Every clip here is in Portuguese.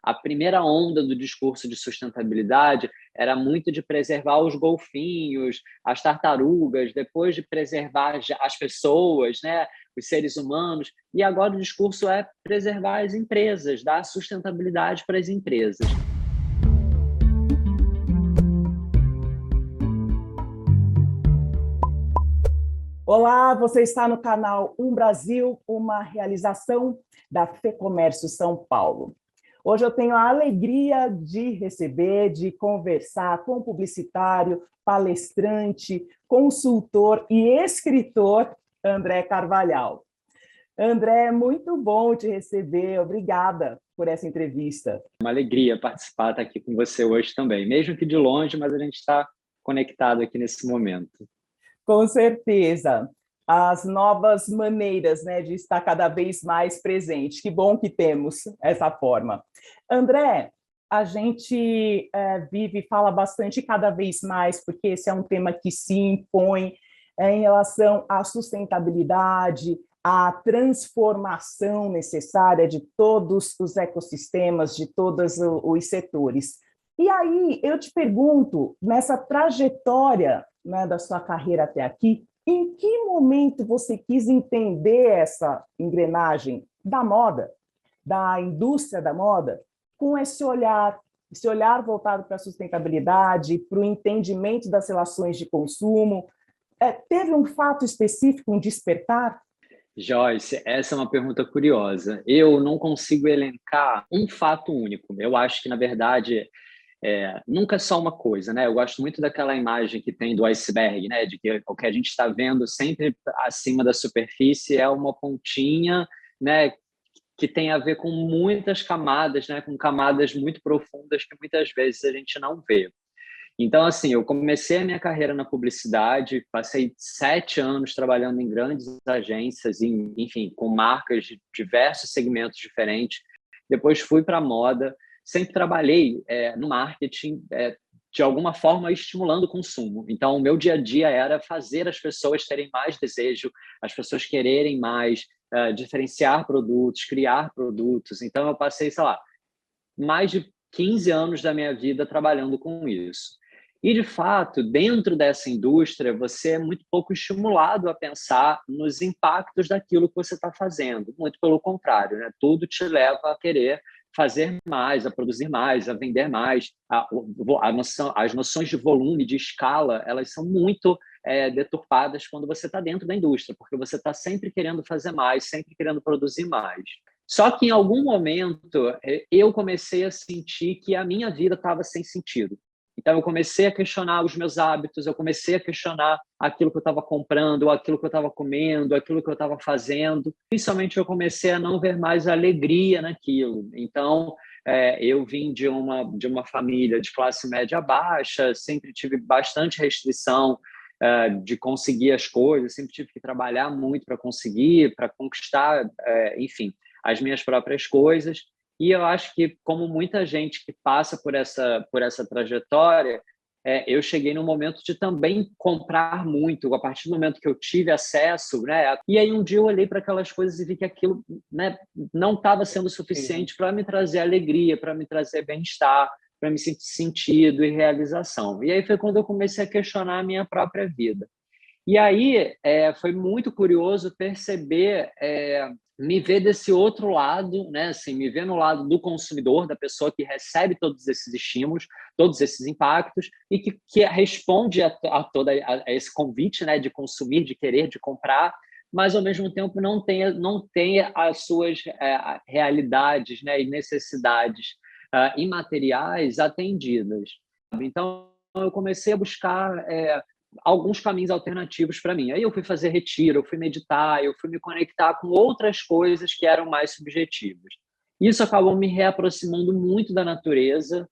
a primeira onda do discurso de sustentabilidade era muito de preservar os golfinhos, as tartarugas, depois de preservar as pessoas, né, os seres humanos, e agora o discurso é preservar as empresas, dar sustentabilidade para as empresas. Olá, você está no canal Brasil, uma realização da FEComércio São Paulo. Hoje eu tenho a alegria de receber, de conversar com publicitário, palestrante, consultor e escritor André Carvalhal. André, é muito bom te receber, obrigada por essa entrevista. Uma alegria participar, estar aqui com você hoje também, mesmo que de longe, mas a gente está conectado aqui nesse momento. Com certeza. As novas maneiras, né, de estar cada vez mais presente. Que bom que temos essa forma. André, a gente vive e fala bastante cada vez mais, porque esse é um tema que se impõe em relação à sustentabilidade, à transformação necessária de todos os ecossistemas, de todos os setores. E aí, eu te pergunto, nessa trajetória, né, da sua carreira até aqui, em que momento você quis entender essa engrenagem da moda, da indústria da moda, com esse olhar voltado para a sustentabilidade, para o entendimento das relações de consumo? Teve um fato específico, um despertar? Joyce, essa é uma pergunta curiosa. Eu não consigo elencar um fato único. Eu acho que, na verdade, nunca é só uma coisa, né? Eu gosto muito daquela imagem que tem do iceberg, né? De que o que a gente está vendo sempre acima da superfície é uma pontinha, né? Que tem a ver com muitas camadas, né? Com camadas muito profundas que muitas vezes a gente não vê. Então, assim, eu comecei a minha carreira na publicidade, passei 7 anos trabalhando em grandes agências, enfim, com marcas de diversos segmentos diferentes. Depois fui para a moda, sempre trabalhei no marketing, de alguma forma estimulando o consumo. Então, o meu dia a dia era fazer as pessoas terem mais desejo, as pessoas quererem mais, diferenciar produtos, criar produtos. Então, eu passei, sei lá, mais de 15 anos da minha vida trabalhando com isso. E, de fato, dentro dessa indústria, você é muito pouco estimulado a pensar nos impactos daquilo que você está fazendo. Muito pelo contrário, né? Tudo te leva a querer fazer mais, a produzir mais, a vender mais. As noções de volume, de escala, elas são muito deturpadas quando você está dentro da indústria, porque você está sempre querendo fazer mais, sempre querendo produzir mais. Só que, em algum momento, eu comecei a sentir que a minha vida estava sem sentido. Então, eu comecei a questionar os meus hábitos, eu comecei a questionar aquilo que eu estava comprando, aquilo que eu estava comendo, aquilo que eu estava fazendo. Principalmente, eu comecei a não ver mais alegria naquilo. Então, eu vim de uma família de classe média baixa, sempre tive bastante restrição de conseguir as coisas, sempre tive que trabalhar muito para conseguir, para conquistar, enfim, as minhas próprias coisas. E eu acho que, como muita gente que passa por essa trajetória, eu cheguei no momento de também comprar muito, a partir do momento que eu tive acesso, né? E aí um dia eu olhei para aquelas coisas e vi que aquilo, né, não estava sendo suficiente para me trazer alegria, para me trazer bem-estar, para me sentir sentido e realização. E aí foi quando eu comecei a questionar a minha própria vida. E aí foi muito curioso perceber, me ver desse outro lado, né? Assim, me ver no lado do consumidor, da pessoa que recebe todos esses estímulos, todos esses impactos, e que responde a esse convite, né? De consumir, de querer, de comprar, mas, ao mesmo tempo, não tem as suas realidades, né? E necessidades imateriais atendidas. Então, eu comecei a buscar alguns caminhos alternativos para mim. Aí eu fui fazer retiro, eu fui meditar, eu fui me conectar com outras coisas que eram mais subjetivas. Isso acabou me reaproximando muito da natureza,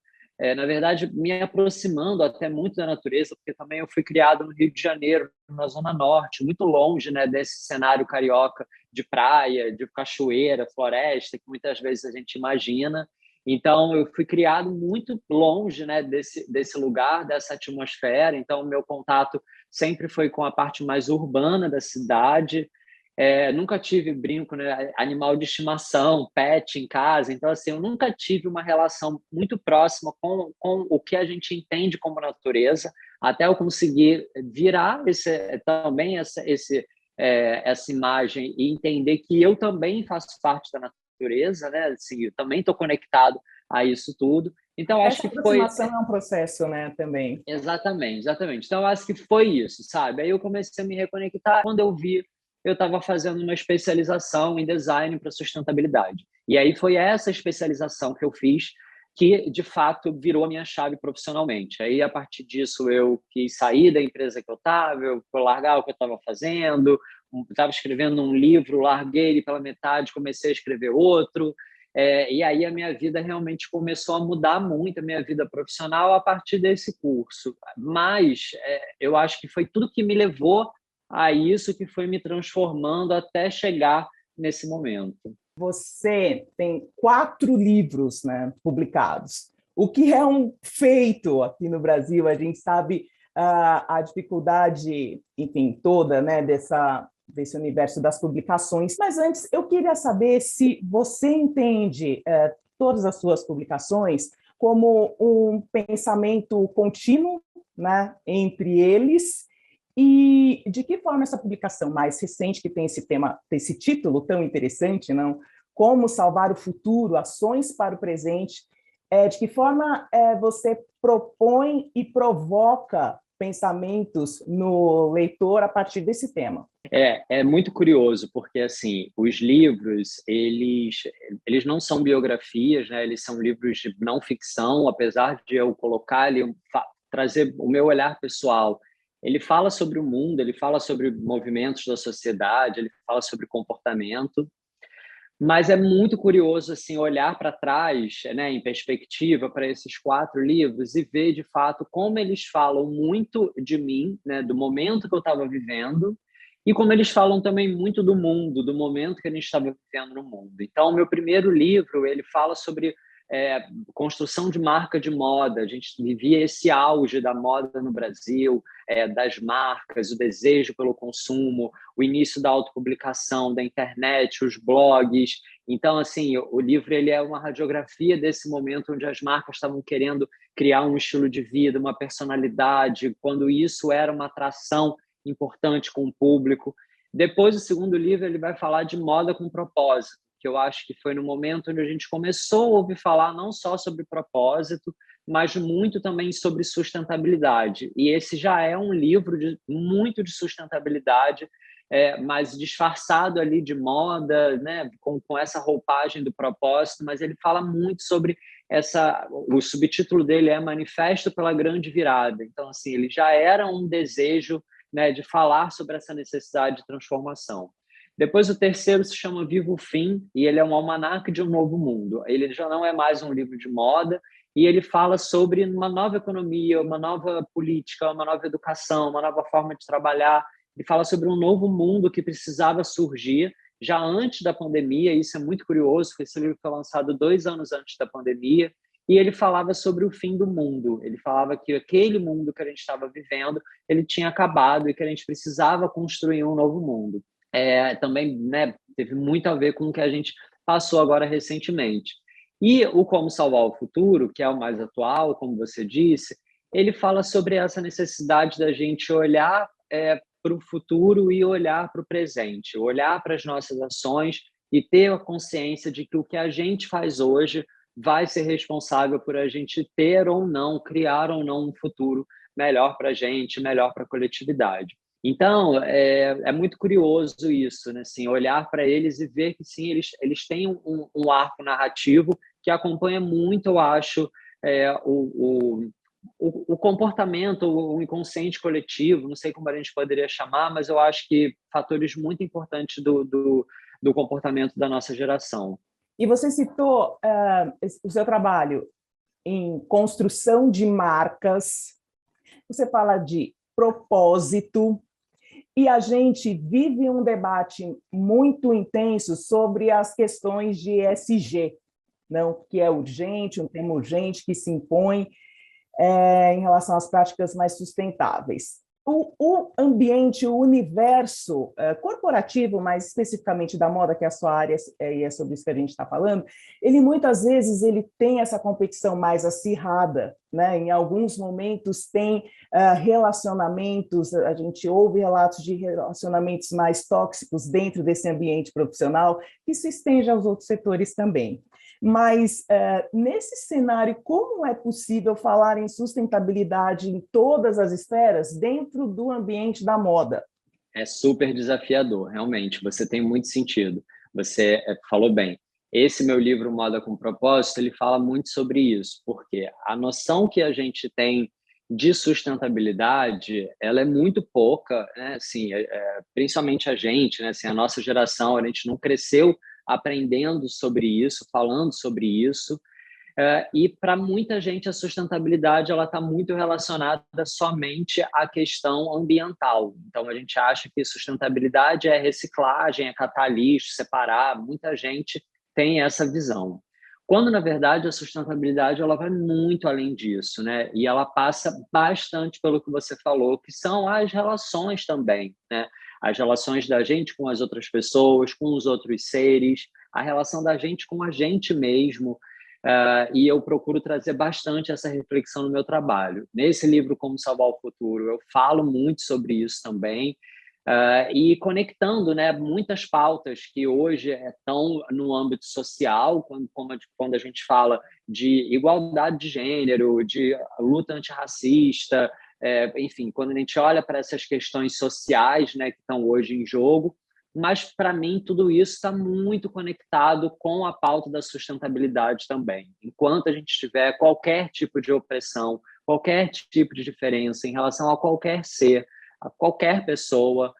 na verdade, me aproximando até muito da natureza, porque também eu fui criado no Rio de Janeiro, na Zona Norte, muito longe, né, desse cenário carioca de praia, de cachoeira, floresta, que muitas vezes a gente imagina. Então, eu fui criado muito longe, né, desse lugar, dessa atmosfera. Então, o meu contato sempre foi com a parte mais urbana da cidade. Nunca tive brinco, né, animal de estimação, pet em casa, então assim, eu nunca tive uma relação muito próxima com o que a gente entende como natureza, até eu conseguir virar também essa imagem e entender que eu também faço parte da natureza, né? Assim, eu também estou conectado a isso tudo. Então, acho Essa que foi aproximação é um processo, né, também. exatamente, exatamente. Então, acho que foi isso, sabe? Aí eu comecei a me reconectar. Quando eu vi, eu estava fazendo uma especialização em design para sustentabilidade. E aí foi essa especialização que eu fiz que, de fato, virou a minha chave profissionalmente. Aí, a partir disso, eu quis sair da empresa que eu estava, eu largar o que eu estava fazendo, estava escrevendo um livro, larguei ele pela metade, comecei a escrever outro. E aí a minha vida realmente começou a mudar muito, a minha vida profissional, a partir desse curso. Mas eu acho que foi tudo que me levou a isso que foi me transformando até chegar nesse momento. Você tem 4 livros, né, publicados, o que é um feito aqui no Brasil. A gente sabe a dificuldade, enfim, toda, né, desse universo das publicações. Mas antes, eu queria saber se você entende todas as suas publicações como um pensamento contínuo, né, entre eles, e de que forma essa publicação mais recente, que tem esse tema, esse título tão interessante, não? Como salvar o futuro, ações para o presente, de que forma você propõe e provoca pensamentos no leitor a partir desse tema? É muito curioso, porque assim, os livros, eles não são biografias, né? Eles são livros de não ficção, apesar de eu colocar ali, trazer o meu olhar pessoal. Ele fala sobre o mundo, ele fala sobre movimentos da sociedade, ele fala sobre comportamento, mas é muito curioso assim olhar para trás, né, em perspectiva para esses 4 livros e ver de fato como eles falam muito de mim, né, do momento que eu estava vivendo, e como eles falam também muito do mundo, do momento que a gente estava vivendo no mundo. Então, o meu primeiro livro ele fala sobre construção de marca de moda. A gente vivia esse auge da moda no Brasil, das marcas, o desejo pelo consumo, o início da autopublicação, da internet, os blogs. Então, assim, o livro ele é uma radiografia desse momento onde as marcas estavam querendo criar um estilo de vida, uma personalidade, quando isso era uma atração importante com o público. Depois, o segundo livro ele vai falar de moda com propósito, que eu acho que foi no momento onde a gente começou a ouvir falar não só sobre propósito, mas muito também sobre sustentabilidade. E esse já é um livro muito de sustentabilidade, mas disfarçado ali de moda, né, com essa roupagem do propósito, mas ele fala muito sobre o subtítulo dele é Manifesto pela Grande Virada. Então, assim, ele já era um desejo, né, de falar sobre essa necessidade de transformação. Depois, o terceiro se chama Vivo o Fim, e ele é um almanaque de um novo mundo. Ele já não é mais um livro de moda, e ele fala sobre uma nova economia, uma nova política, uma nova educação, uma nova forma de trabalhar. Ele fala sobre um novo mundo que precisava surgir já antes da pandemia. Isso é muito curioso, porque esse livro foi lançado 2 anos antes da pandemia, e ele falava sobre o fim do mundo. Ele falava que aquele mundo que a gente estava vivendo, ele tinha acabado e que a gente precisava construir um novo mundo. Também, né, teve muito a ver com o que a gente passou agora recentemente. E o Como Salvar o Futuro, que é o mais atual, como você disse, ele fala sobre essa necessidade da gente olhar para o futuro e olhar para o presente, olhar para as nossas ações e ter a consciência de que o que a gente faz hoje vai ser responsável por a gente ter ou não, criar ou não um futuro melhor para a gente, melhor para a coletividade. Então, é muito curioso isso, né? Assim, olhar para eles e ver que, sim, eles têm um arco narrativo que acompanha muito, eu acho, o comportamento, o inconsciente coletivo, não sei como a gente poderia chamar, mas eu acho que fatores muito importantes do comportamento da nossa geração. E você citou o seu trabalho em construção de marcas, você fala de propósito, e a gente vive um debate muito intenso sobre as questões de ESG, não, que é urgente, um tema urgente que se impõe em relação às práticas mais sustentáveis. o ambiente, o universo corporativo, mais especificamente da moda, que é a sua área e é sobre isso que a gente está falando, ele muitas vezes ele tem essa competição mais acirrada, né? Em alguns momentos tem relacionamentos, a gente ouve relatos de relacionamentos mais tóxicos dentro desse ambiente profissional, que se estende aos outros setores também. Mas, nesse cenário, como é possível falar em sustentabilidade em todas as esferas dentro do ambiente da moda? É super desafiador, realmente. Você tem muito sentido. Você falou bem. Esse meu livro, Moda com Propósito, ele fala muito sobre isso, porque a noção que a gente tem de sustentabilidade, ela é muito pouca, né? Assim, principalmente a gente, né? Assim, a nossa geração, a gente não cresceu aprendendo sobre isso, falando sobre isso. E para muita gente a sustentabilidade ela está muito relacionada somente à questão ambiental. Então a gente acha que sustentabilidade é reciclagem, é catar lixo, separar. Muita gente tem essa visão. Quando na verdade a sustentabilidade ela vai muito além disso, né? E ela passa bastante pelo que você falou, que são as relações também, né? As relações da gente com as outras pessoas, com os outros seres, a relação da gente com a gente mesmo. E eu procuro trazer bastante essa reflexão no meu trabalho. Nesse livro, Como Salvar o Futuro, eu falo muito sobre isso também, e conectando, né, muitas pautas que hoje estão no âmbito social, quando a gente fala de igualdade de gênero, de luta antirracista, enfim, quando a gente olha para essas questões sociais, né, que estão hoje em jogo. Mas, para mim, tudo isso está muito conectado com a pauta da sustentabilidade também. Enquanto a gente tiver qualquer tipo de opressão, qualquer tipo de diferença em relação a qualquer ser, a qualquer pessoa,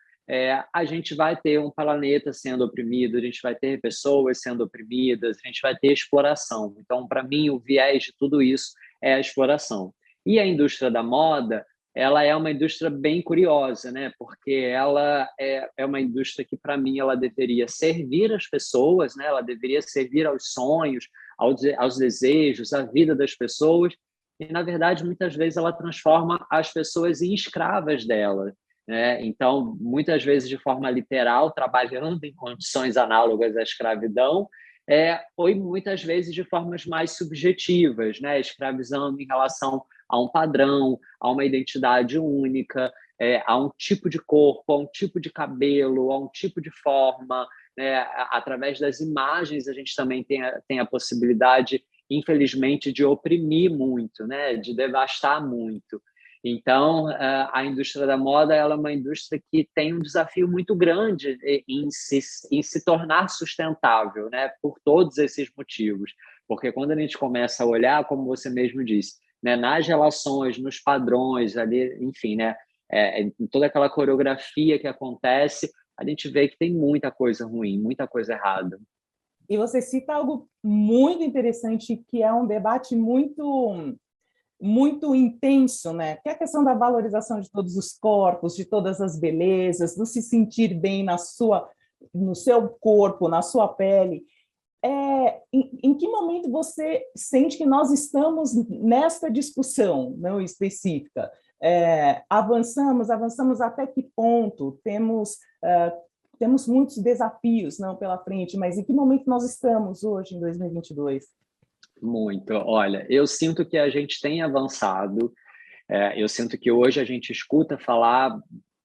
a gente vai ter um planeta sendo oprimido, a gente vai ter pessoas sendo oprimidas, a gente vai ter exploração. Então, para mim, o viés de tudo isso é a exploração. E a indústria da moda, ela é uma indústria bem curiosa, né? Porque ela é uma indústria que, para mim, ela deveria servir as pessoas, né? Ela deveria servir aos sonhos, aos desejos, à vida das pessoas. E, na verdade, muitas vezes ela transforma as pessoas em escravas dela, né? Então, muitas vezes de forma literal, trabalhando em condições análogas à escravidão, ou muitas vezes de formas mais subjetivas, né? Escravizando em relação a um padrão, a uma identidade única, a um tipo de corpo, a um tipo de cabelo, a um tipo de forma, né? Através das imagens a gente também tem a possibilidade, infelizmente, de oprimir muito, né? De devastar muito. Então, a indústria da moda ela é uma indústria que tem um desafio muito grande em se tornar sustentável, né? Por todos esses motivos. Porque quando a gente começa a olhar, como você mesmo disse, né, nas relações, nos padrões, ali, enfim, né, em toda aquela coreografia que acontece, a gente vê que tem muita coisa ruim, muita coisa errada. E você cita algo muito interessante, que é um debate muito intenso, né? Que é a questão da valorização de todos os corpos, de todas as belezas, do se sentir bem no seu corpo, na sua pele. Em que momento você sente que nós estamos nesta discussão não específica? Avançamos até que ponto? Temos muitos desafios não pela frente, mas em que momento nós estamos hoje, em 2022? Muito. Olha, eu sinto que a gente tem avançado, eu sinto que hoje a gente escuta falar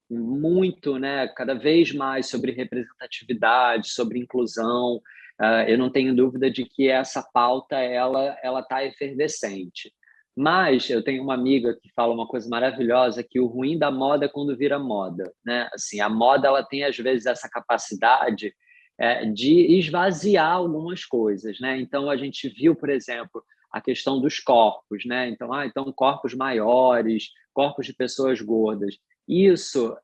muito, né, cada vez mais sobre representatividade, sobre inclusão. Eu não tenho dúvida de que essa pauta ela está efervescente. Mas eu tenho uma amiga que fala uma coisa maravilhosa, que o ruim da moda é quando vira moda, né? Assim, a moda ela tem às vezes essa capacidade de esvaziar algumas coisas, né? Então a gente viu, por exemplo, a questão dos corpos, né? Então corpos maiores, corpos de pessoas gordas. Isso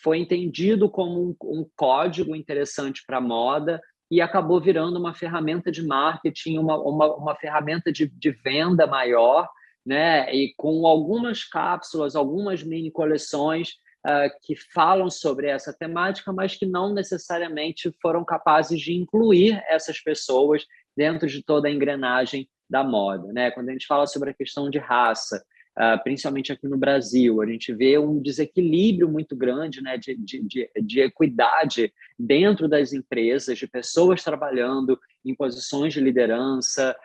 foi entendido como um código interessante para a moda e acabou virando uma ferramenta de marketing, uma ferramenta de venda maior, né? E com algumas cápsulas, algumas mini coleções que falam sobre essa temática, mas que não necessariamente foram capazes de incluir essas pessoas dentro de toda a engrenagem da moda, né? Quando a gente fala sobre a questão de raça, principalmente aqui no Brasil. A gente vê um desequilíbrio muito grande, né, de equidade dentro das empresas, de pessoas trabalhando em posições de liderança,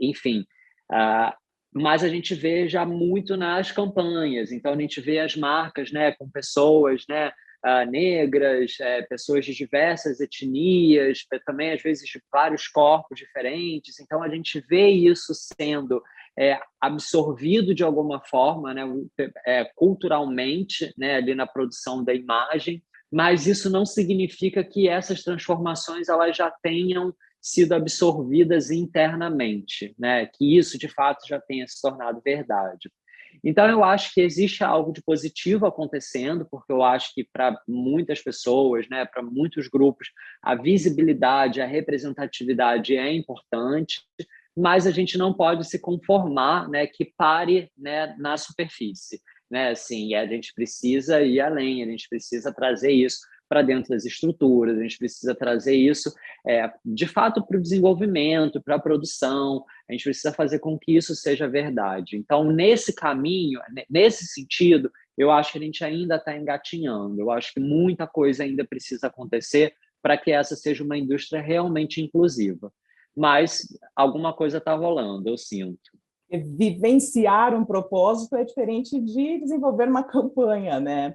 enfim. Mas a gente vê já muito nas campanhas, então a gente vê as marcas, né, com pessoas, né, negras, pessoas de diversas etnias, também às vezes de vários corpos diferentes, então a gente vê isso sendo absorvido de alguma forma, né, culturalmente, né, ali na produção da imagem, mas isso não significa que essas transformações elas já tenham sido absorvidas internamente, né? Que isso, de fato, já tenha se tornado verdade. Então, eu acho que existe algo de positivo acontecendo, porque eu acho que para muitas pessoas, né, para muitos grupos, a visibilidade, a representatividade é importante, mas a gente não pode se conformar, né, que pare, né, na superfície. Né? Assim, a gente precisa ir além, a gente precisa trazer isso para dentro das estruturas, a gente precisa trazer isso, de fato, para o desenvolvimento, para a produção, a gente precisa fazer com que isso seja verdade. Então, nesse caminho, nesse sentido, eu acho que a gente ainda está engatinhando, eu acho que muita coisa ainda precisa acontecer para que essa seja uma indústria realmente inclusiva. Mas alguma coisa está rolando, eu sinto. Vivenciar um propósito é diferente de desenvolver uma campanha, né?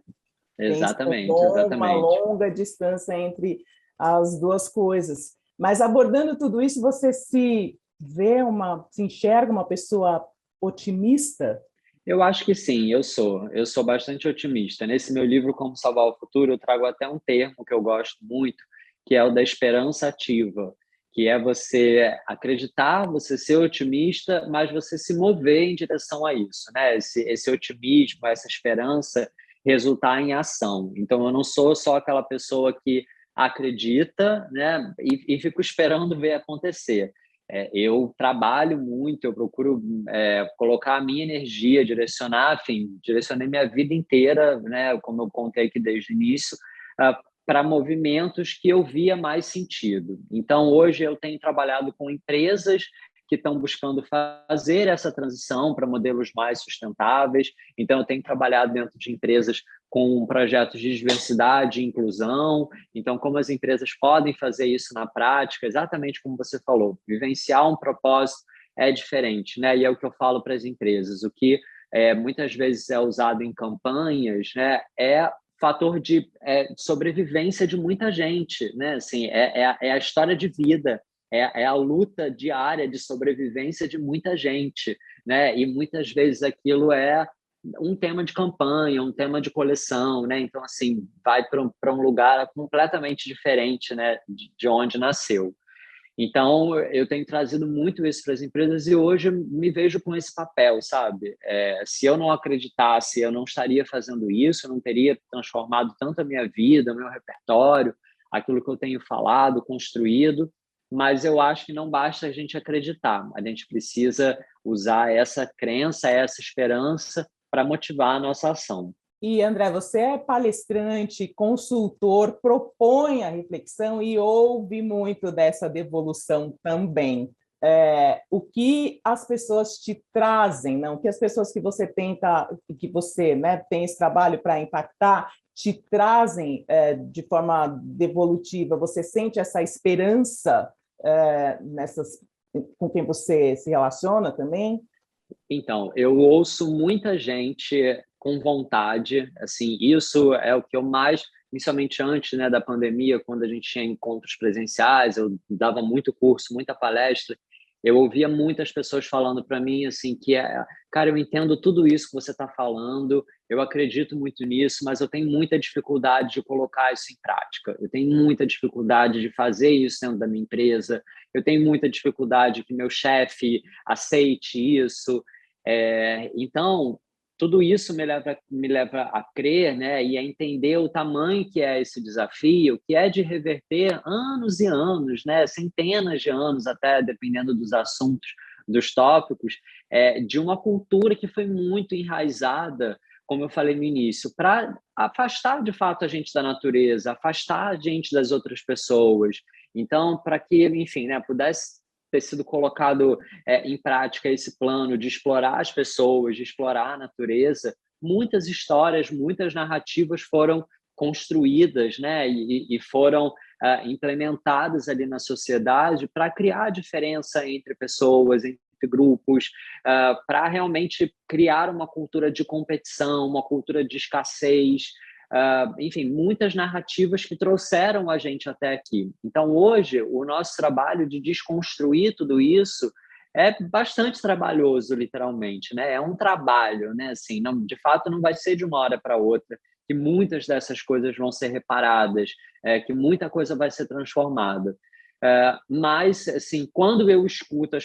Exatamente, Uma exatamente. longa distância entre as duas coisas. Mas abordando tudo isso, você se enxerga uma pessoa otimista? Eu acho que sim, eu sou. Eu sou bastante otimista. Nesse meu livro, Como Salvar o Futuro, eu trago até um termo que eu gosto muito, que é o da esperança ativa, que é você acreditar, você ser otimista, mas você se mover em direção a isso, né? Esse otimismo, essa esperança resultar em ação. Então, eu não sou só aquela pessoa que acredita, né, e fico esperando ver acontecer. Eu trabalho muito, eu procuro colocar a minha energia, direcionar, enfim, direcionei minha vida inteira, né, como eu contei aqui desde o início, para movimentos que eu via mais sentido. Então, hoje eu tenho trabalhado com empresas que estão buscando fazer essa transição para modelos mais sustentáveis. Então, eu tenho trabalhado dentro de empresas com projetos de diversidade e inclusão. Então, como as empresas podem fazer isso na prática, exatamente como você falou, vivenciar um propósito é diferente, né? E é o que eu falo para as empresas. O que muitas vezes é usado em campanhas, né, é fator de sobrevivência de muita gente, né? Assim, é a história de vida, é a luta diária de sobrevivência de muita gente, né? E muitas vezes aquilo é um tema de campanha, um tema de coleção, né? Então, assim, vai para um lugar completamente diferente, né, de onde nasceu. Então, eu tenho trazido muito isso para as empresas e hoje me vejo com esse papel, sabe? Se eu não acreditasse, eu não estaria fazendo isso, eu não teria transformado tanto a minha vida, o meu repertório, aquilo que eu tenho falado, construído, mas eu acho que não basta a gente acreditar, a gente precisa usar essa crença, essa esperança para motivar a nossa ação. E, André, você é palestrante, consultor, propõe a reflexão e ouve muito dessa devolução também. O que as pessoas te trazem, não? O que as pessoas que você tenta, que você, né, tem esse trabalho para impactar, te trazem de forma devolutiva? Você sente essa esperança com quem você se relaciona também? Então, eu ouço muita gente com vontade, assim, isso é o que eu mais, principalmente antes, né, da pandemia, quando a gente tinha encontros presenciais, eu dava muito curso, muita palestra, eu ouvia muitas pessoas falando para mim, assim, cara, eu entendo tudo isso que você está falando, eu acredito muito nisso, mas eu tenho muita dificuldade de colocar isso em prática, eu tenho muita dificuldade de fazer isso dentro da minha empresa, eu tenho muita dificuldade que meu chefe aceite isso, então, tudo isso me leva a crer, né, e a entender o tamanho que é esse desafio, que é de reverter anos e anos, né, centenas de anos, até dependendo dos assuntos, dos tópicos, de uma cultura que foi muito enraizada, como eu falei no início, para afastar de fato a gente da natureza, afastar a gente das outras pessoas. Então, para que, enfim, né, pudesse ter sido colocado em prática esse plano de explorar as pessoas, de explorar a natureza, muitas histórias, muitas narrativas foram construídas, né, e foram implementadas ali na sociedade para criar diferença entre pessoas, entre grupos, para realmente criar uma cultura de competição, uma cultura de escassez, enfim, muitas narrativas que trouxeram a gente até aqui. Então, hoje, o nosso trabalho de desconstruir tudo isso é bastante trabalhoso, literalmente, né? É um trabalho, né? Assim, não, de fato, não vai ser de uma hora para outra que muitas dessas coisas vão ser reparadas, que muita coisa vai ser transformada. Mas, assim, quando eu escuto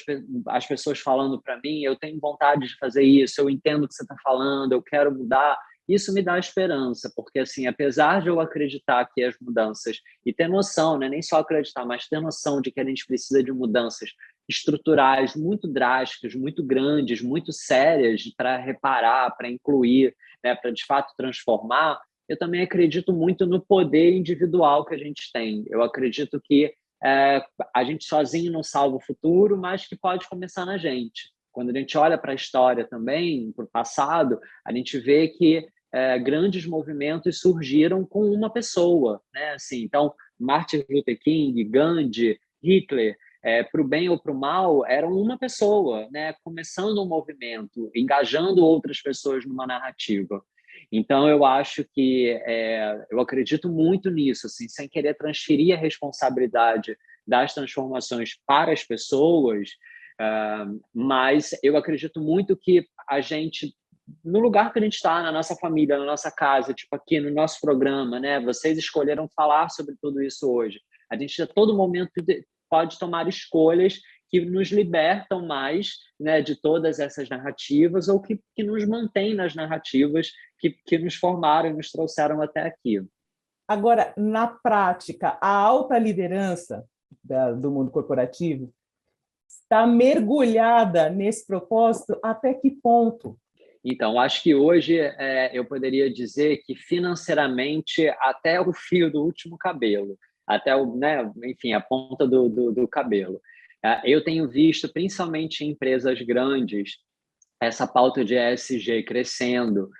as pessoas falando para mim, eu tenho vontade de fazer isso, eu entendo o que você está falando, eu quero mudar, isso me dá esperança, porque, assim, apesar de eu acreditar que as mudanças, e ter noção, né, nem só acreditar, mas ter noção de que a gente precisa de mudanças estruturais muito drásticas, muito grandes, muito sérias para reparar, para incluir, né, para, de fato, transformar, eu também acredito muito no poder individual que a gente tem. Eu acredito que a gente sozinho não salva o futuro, mas que pode começar na gente. Quando a gente olha para a história também, para o passado, a gente vê que grandes movimentos surgiram com uma pessoa, né? Assim, então, Martin Luther King, Gandhi, Hitler, para o bem ou para o mal, eram uma pessoa, né? Começando um movimento, engajando outras pessoas numa narrativa. Então, eu acho que eu acredito muito nisso, assim, sem querer transferir a responsabilidade das transformações para as pessoas, mas eu acredito muito que a gente, no lugar que a gente está, na nossa família, na nossa casa, tipo aqui no nosso programa, né? Vocês escolheram falar sobre tudo isso hoje. A gente a todo momento pode tomar escolhas que nos libertam mais, né, de todas essas narrativas ou que nos mantêm nas narrativas que nos formaram e nos trouxeram até aqui. Agora, na prática, a alta liderança do mundo corporativo está mergulhada nesse propósito até que ponto? Então, acho que hoje eu poderia dizer que financeiramente até o fio do último cabelo, até né, enfim, a ponta do cabelo. Eu tenho visto, principalmente em empresas grandes, essa pauta de ESG crescendo,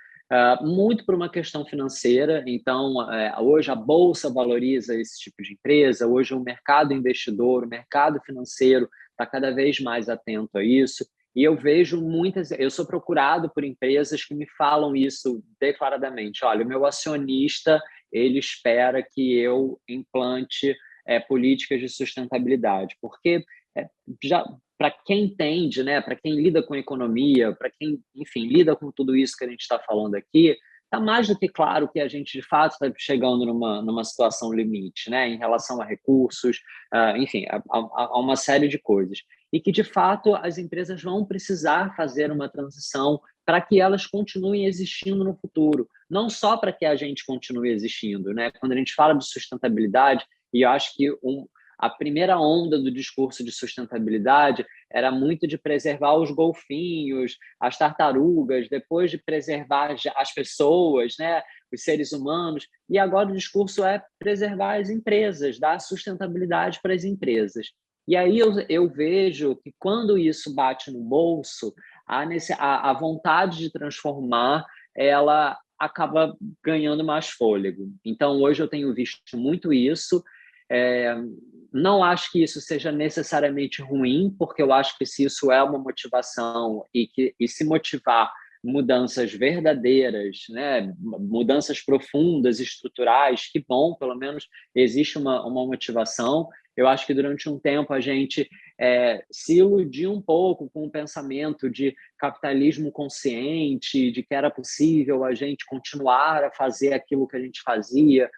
muito por uma questão financeira. Então, hoje a Bolsa valoriza esse tipo de empresa, hoje o mercado investidor, o mercado financeiro está cada vez mais atento a isso. E eu vejo eu sou procurado por empresas que me falam isso declaradamente. Olha, o meu acionista, ele espera que eu implante políticas de sustentabilidade, porque já para quem entende, né, para quem lida com economia, para quem, enfim, lida com tudo isso que a gente está falando aqui, está mais do que claro que a gente, de fato, está chegando numa situação limite, né, em relação a recursos, enfim, a uma série de coisas. E que, de fato, as empresas vão precisar fazer uma transição para que elas continuem existindo no futuro, não só para que a gente continue existindo, né? Quando a gente fala de sustentabilidade, e eu acho que a primeira onda do discurso de sustentabilidade era muito de preservar os golfinhos, as tartarugas, depois de preservar as pessoas, né, os seres humanos, e agora o discurso é preservar as empresas, dar sustentabilidade para as empresas. E aí eu vejo que quando isso bate no bolso, a vontade de transformar, ela acaba ganhando mais fôlego. Então, hoje eu tenho visto muito isso. Não acho que isso seja necessariamente ruim, porque eu acho que se isso é uma motivação e se motivar mudanças verdadeiras, né, mudanças profundas, estruturais, que bom, pelo menos existe uma motivação. Eu acho que durante um tempo a gente se iludiu um pouco com o pensamento de capitalismo consciente, de que era possível a gente continuar a fazer aquilo que a gente fazia,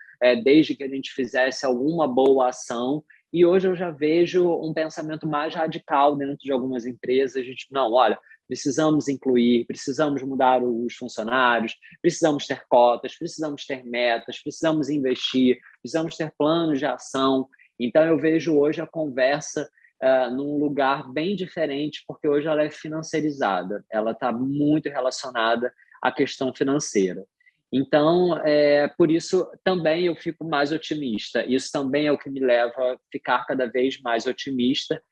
desde que a gente fizesse alguma boa ação. E hoje eu já vejo um pensamento mais radical dentro de algumas empresas. A gente, não, olha, precisamos incluir, precisamos mudar os funcionários, precisamos ter cotas, precisamos ter metas, precisamos investir, precisamos ter planos de ação. Então, eu vejo hoje a conversa num lugar bem diferente, porque hoje ela é financiarizada, ela está muito relacionada à questão financeira. Então, por isso também eu fico mais otimista. Isso também é o que me leva a ficar cada vez mais otimista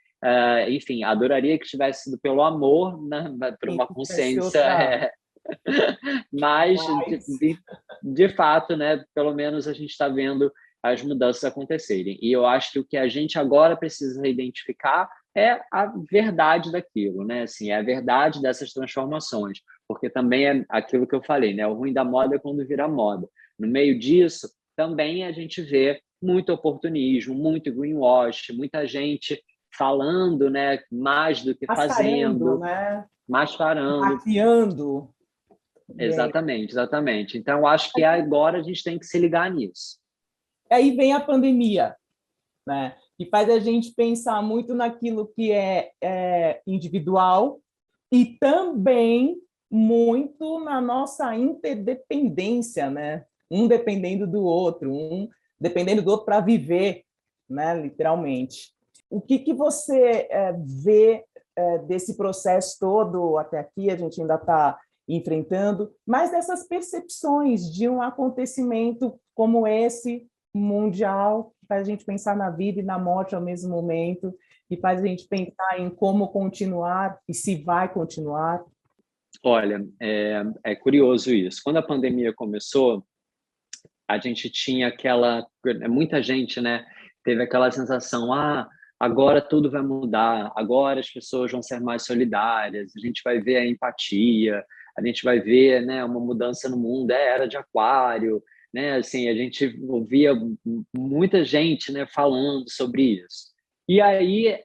enfim, adoraria que tivesse sido pelo amor, né, por Sim, uma que tivesse consciência, outra mas, voz. de fato, né, pelo menos a gente está vendo as mudanças acontecerem. E eu acho que o que a gente agora precisa identificar é a verdade daquilo, né? Assim, é a verdade dessas transformações, porque também é aquilo que eu falei, né? O ruim da moda é quando vira moda. No meio disso, também a gente vê muito oportunismo, muito greenwash, muita gente falando, né, mais do que Mascarando, fazendo, né? mascarando. Maquiando. Bem, Exatamente, exatamente. Então, acho que agora a gente tem que se ligar nisso. aí vem a pandemia, né? Que faz a gente pensar muito naquilo que é individual e também muito na nossa interdependência, né? Um dependendo do outro, um dependendo do outro para viver, né? Literalmente. O que você vê desse processo todo até aqui? A gente ainda está enfrentando, mas dessas percepções de um acontecimento como esse mundial, que faz a gente pensar na vida e na morte ao mesmo momento, que faz a gente pensar em como continuar e se vai continuar. Olha, é curioso isso. Quando a pandemia começou, a gente tinha muita gente, né, teve aquela sensação, agora tudo vai mudar, agora as pessoas vão ser mais solidárias, a gente vai ver a empatia, a gente vai ver, né, uma mudança no mundo, era de aquário, né, assim, a gente ouvia muita gente, né, falando sobre isso. E aí,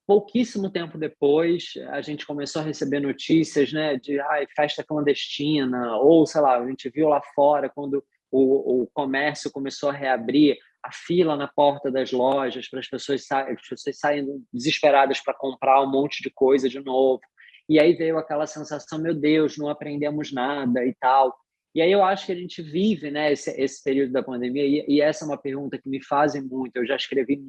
pouquíssimo tempo depois, a gente começou a receber notícias, né, de festa clandestina, ou, sei lá, a gente viu lá fora quando o comércio começou a reabrir, a fila na porta das lojas para as pessoas saindo desesperadas para comprar um monte de coisa de novo. E aí veio aquela sensação, meu Deus, não aprendemos nada e tal. E aí eu acho que a gente vive, né, esse período da pandemia, e essa é uma pergunta que me fazem muito, eu já escrevi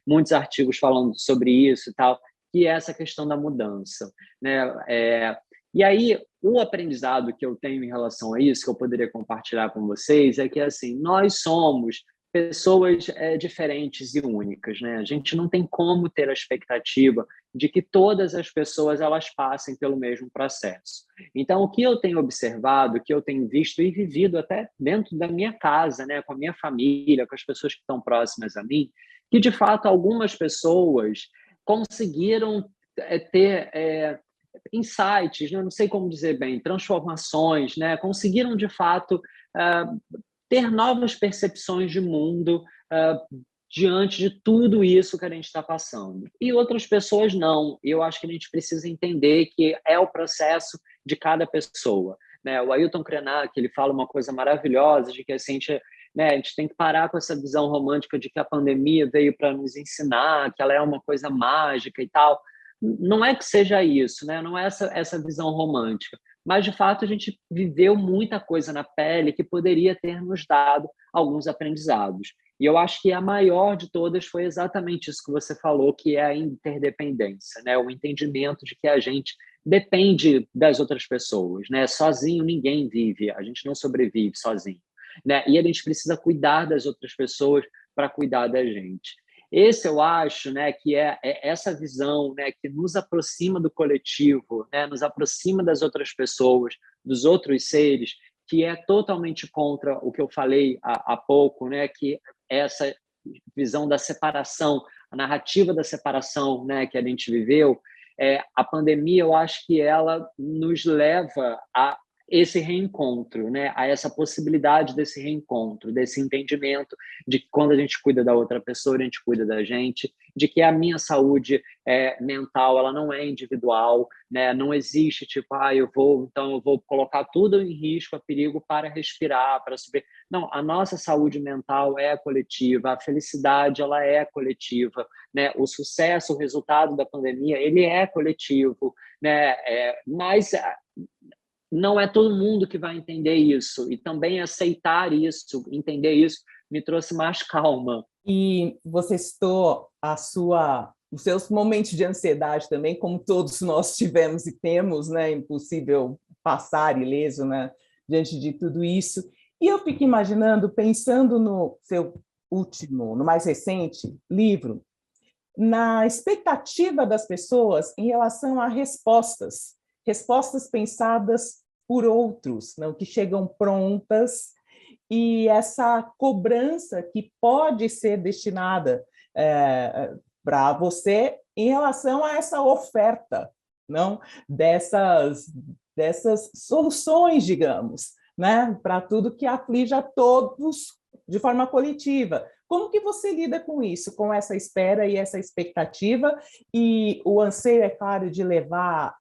muitos artigos falando sobre isso e tal, que é essa questão da mudança, né? E aí, o aprendizado que eu tenho em relação a isso, que eu poderia compartilhar com vocês, é que, assim, nós somos pessoas diferentes e únicas, né? A gente não tem como ter a expectativa de que todas as pessoas elas passem pelo mesmo processo. Então, o que eu tenho observado, o que eu tenho visto e vivido até dentro da minha casa, né, com a minha família, com as pessoas que estão próximas a mim, que de fato algumas pessoas conseguiram ter insights, né? Não sei como dizer bem, transformações, né? Conseguiram de fato ter novas percepções de mundo diante de tudo isso que a gente está passando. E outras pessoas não. E eu acho que a gente precisa entender que é o processo de cada pessoa. Né? O Ailton Krenak, ele fala uma coisa maravilhosa de que assim, a gente tem que parar com essa visão romântica de que a pandemia veio para nos ensinar, que ela é uma coisa mágica e tal. Não é que seja isso, né? Não é essa visão romântica, mas de fato a gente viveu muita coisa na pele que poderia ter nos dado alguns aprendizados. E eu acho que a maior de todas foi exatamente isso que você falou, que é a interdependência, né? O entendimento de que a gente depende das outras pessoas, né? Sozinho ninguém vive, a gente não sobrevive sozinho, né? E a gente precisa cuidar das outras pessoas para cuidar da gente. Esse eu acho, né, que é essa visão, né, que nos aproxima do coletivo, né, nos aproxima das outras pessoas, dos outros seres, que é totalmente contra o que eu falei há pouco, né, que é essa visão da separação, a narrativa da separação, né, que a gente viveu. A pandemia, eu acho que ela nos leva a esse reencontro, né? A essa possibilidade desse reencontro, desse entendimento de que quando a gente cuida da outra pessoa, a gente cuida da gente, de que a minha saúde mental ela não é individual, né? Não existe tipo, eu vou colocar tudo em risco, a perigo para respirar, para subir. Não, a nossa saúde mental é coletiva, a felicidade ela é coletiva, né? O sucesso, o resultado da pandemia, ele é coletivo, né? Mas não é todo mundo que vai entender isso, e também aceitar isso, entender isso, me trouxe mais calma. E você citou os seus momentos de ansiedade também, como todos nós tivemos e temos, né? Impossível passar ileso, né? Diante de tudo isso. E eu fico imaginando, pensando no seu último, no mais recente livro, na expectativa das pessoas em relação a respostas pensadas por outros, não, que chegam prontas, e essa cobrança que pode ser destinada para você em relação a essa oferta, não, dessas soluções, digamos, né, para tudo que aflige a todos de forma coletiva. Como que você lida com isso, com essa espera e essa expectativa, e o anseio, é claro, de levar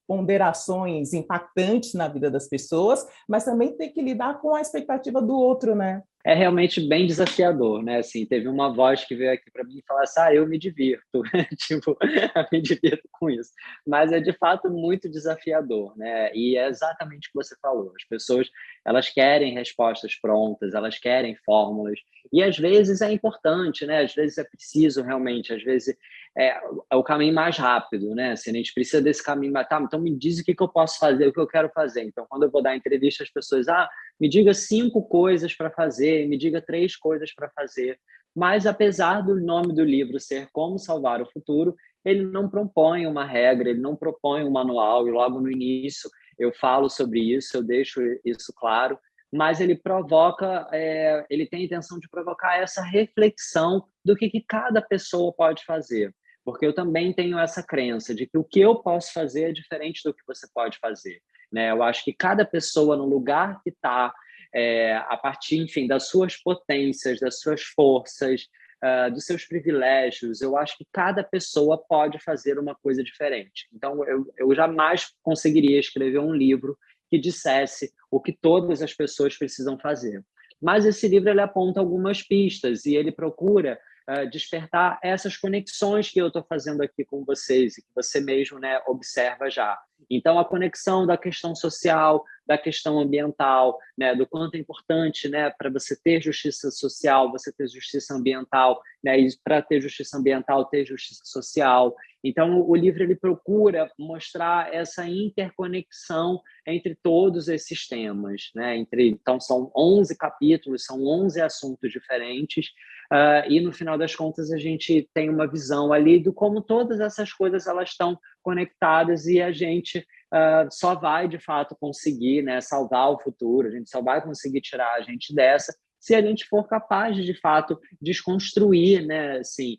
ponderações impactantes na vida das pessoas, mas também tem que lidar com a expectativa do outro, né? É realmente bem desafiador, né? Assim, teve uma voz que veio aqui para mim e falou assim, eu me divirto, tipo, eu me divirto com isso. Mas é de fato muito desafiador, né? E é exatamente o que você falou. As pessoas, elas querem respostas prontas, elas querem fórmulas. E às vezes é importante, né? Às vezes é preciso realmente, às vezes é o caminho mais rápido, né? Assim, a gente precisa desse caminho, então me diz o que eu posso fazer, o que eu quero fazer. Então, quando eu vou dar entrevista, as pessoas, me diga 5 coisas para fazer, me diga 3 coisas para fazer. Mas, apesar do nome do livro ser Como Salvar o Futuro, ele não propõe uma regra, ele não propõe um manual, e logo no início eu falo sobre isso, eu deixo isso claro, mas ele provoca, ele tem a intenção de provocar essa reflexão do que cada pessoa pode fazer. Porque eu também tenho essa crença de que o que eu posso fazer é diferente do que você pode fazer, né? Eu acho que cada pessoa, no lugar que está, a partir, enfim, das suas potências, das suas forças, dos seus privilégios, eu acho que cada pessoa pode fazer uma coisa diferente. Então, eu jamais conseguiria escrever um livro que dissesse o que todas as pessoas precisam fazer. Mas esse livro ele aponta algumas pistas e ele procura despertar essas conexões que eu estou fazendo aqui com vocês e que você mesmo, né, observa já. Então, a conexão da questão social, da questão ambiental, né, do quanto é importante, né, para você ter justiça social, você ter justiça ambiental, né, e para ter justiça ambiental, ter justiça social. Então, o livro ele procura mostrar essa interconexão entre todos esses temas, né? Então, são 11 capítulos, são 11 assuntos diferentes, e no final das contas a gente tem uma visão ali do como todas essas coisas elas estão conectadas e a gente só vai de fato conseguir, né, salvar o futuro, a gente só vai conseguir tirar a gente dessa se a gente for capaz de fato desconstruir, né, assim,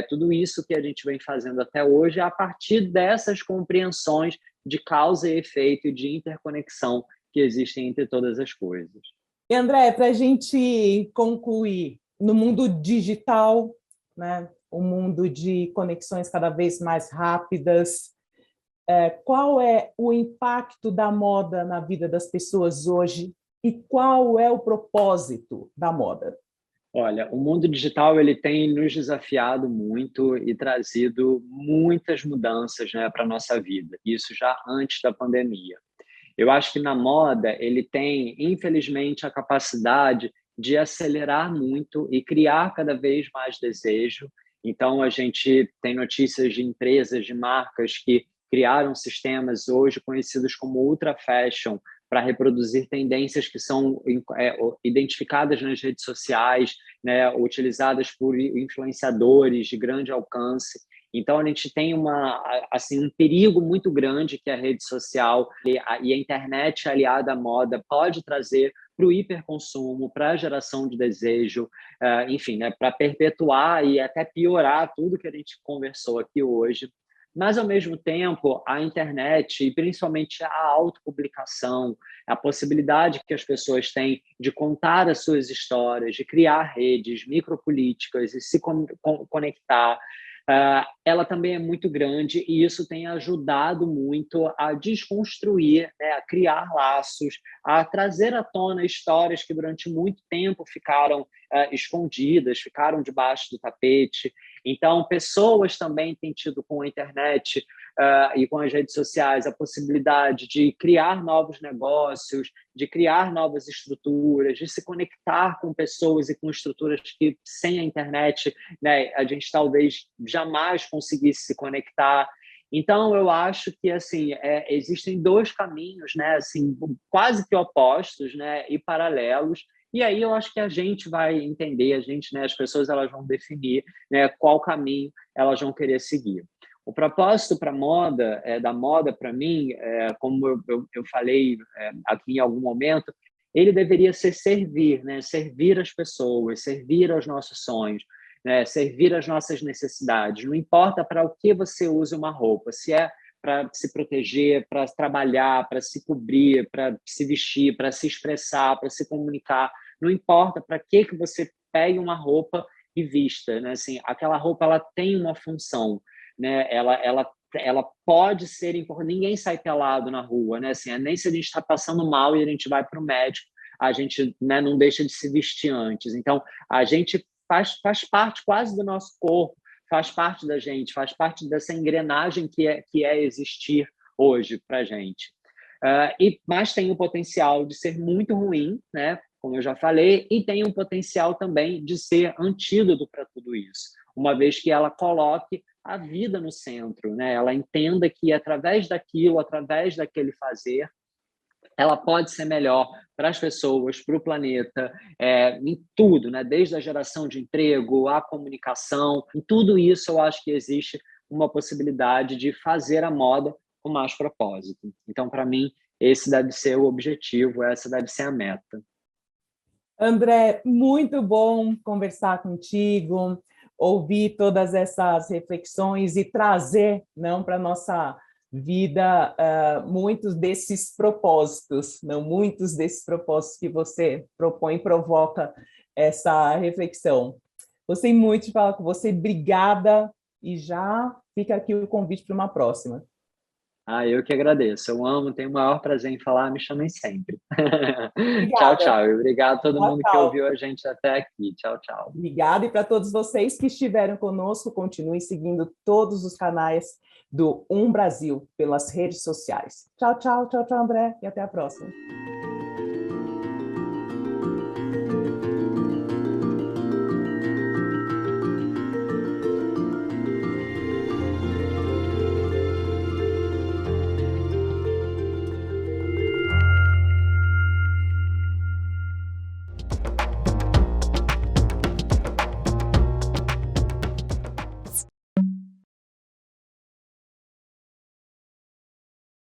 tudo isso que a gente vem fazendo até hoje a partir dessas compreensões de causa e efeito e de interconexão que existem entre todas as coisas. E André, para a gente concluir, no mundo digital, né, um mundo de conexões cada vez mais rápidas, qual é o impacto da moda na vida das pessoas hoje e qual é o propósito da moda? Olha, o mundo digital ele tem nos desafiado muito e trazido muitas mudanças, né, para a nossa vida, isso já antes da pandemia. Eu acho que na moda ele tem, infelizmente, a capacidade de acelerar muito e criar cada vez mais desejo. Então, a gente tem notícias de empresas, de marcas que criaram sistemas hoje conhecidos como ultra fashion para reproduzir tendências que são identificadas nas redes sociais, né, utilizadas por influenciadores de grande alcance. Então, a gente tem assim, um perigo muito grande que a rede social e a internet aliada à moda pode trazer para o hiperconsumo, para a geração de desejo, enfim, né, para perpetuar e até piorar tudo que a gente conversou aqui hoje. Mas, ao mesmo tempo, a internet, e principalmente a autopublicação, a possibilidade que as pessoas têm de contar as suas histórias, de criar redes micropolíticas e se conectar, ela também é muito grande e isso tem ajudado muito a desconstruir, né, a criar laços, a trazer à tona histórias que durante muito tempo ficaram escondidas, ficaram debaixo do tapete. Então, pessoas também têm tido com a internet e com as redes sociais a possibilidade de criar novos negócios, de criar novas estruturas, de se conectar com pessoas e com estruturas que, sem a internet, né, a gente talvez jamais conseguisse se conectar. Então, eu acho que assim, existem 2 caminhos, né, assim, quase que opostos, né, e paralelos, E aí eu acho que a gente vai entender, a gente, né, as pessoas elas vão definir, né, qual caminho elas vão querer seguir. O propósito para moda, da moda para mim, como eu falei aqui em algum momento, ele deveria ser servir, né? Servir as pessoas, servir aos nossos sonhos, né? Servir às nossas necessidades. Não importa para o que você usa uma roupa, se é para se proteger, para trabalhar, para se cobrir, para se vestir, para se expressar, para se comunicar. Não importa para que você pegue uma roupa e vista, né? Assim, aquela roupa ela tem uma função, né? Ela pode ser importante. Ninguém sai pelado na rua, né? Assim, nem se a gente está passando mal e a gente vai para o médico, a gente, né, não deixa de se vestir antes. Então, a gente faz parte quase do nosso corpo, faz parte da gente, faz parte dessa engrenagem que é existir hoje para a gente. Mas tem o potencial de ser muito ruim, né? Como eu já falei, e tem um potencial também de ser antídoto para tudo isso, uma vez que ela coloque a vida no centro, né? Ela entenda que através daquilo, através daquele fazer, ela pode ser melhor para as pessoas, para o planeta, em tudo, né? Desde a geração de emprego, a comunicação, em tudo isso eu acho que existe uma possibilidade de fazer a moda com mais propósito. Então, para mim, esse deve ser o objetivo, essa deve ser a meta. André, muito bom conversar contigo, ouvir todas essas reflexões e trazer, não, para a nossa vida muitos desses propósitos, não, muitos desses propósitos que você propõe e provoca essa reflexão. Gostei muito de falar com você, obrigada, e já fica aqui o convite para uma próxima. Eu que agradeço. Eu amo, tenho o maior prazer em falar, me chamem sempre. Tchau, Obrigada. tchau. E obrigado a todo Tchau, mundo que tchau. ouviu a gente até aqui. Tchau, tchau. Obrigada, e para todos vocês que estiveram conosco, continuem seguindo todos os canais do Brasil pelas redes sociais. Tchau, tchau, tchau, tchau, André, e até a próxima.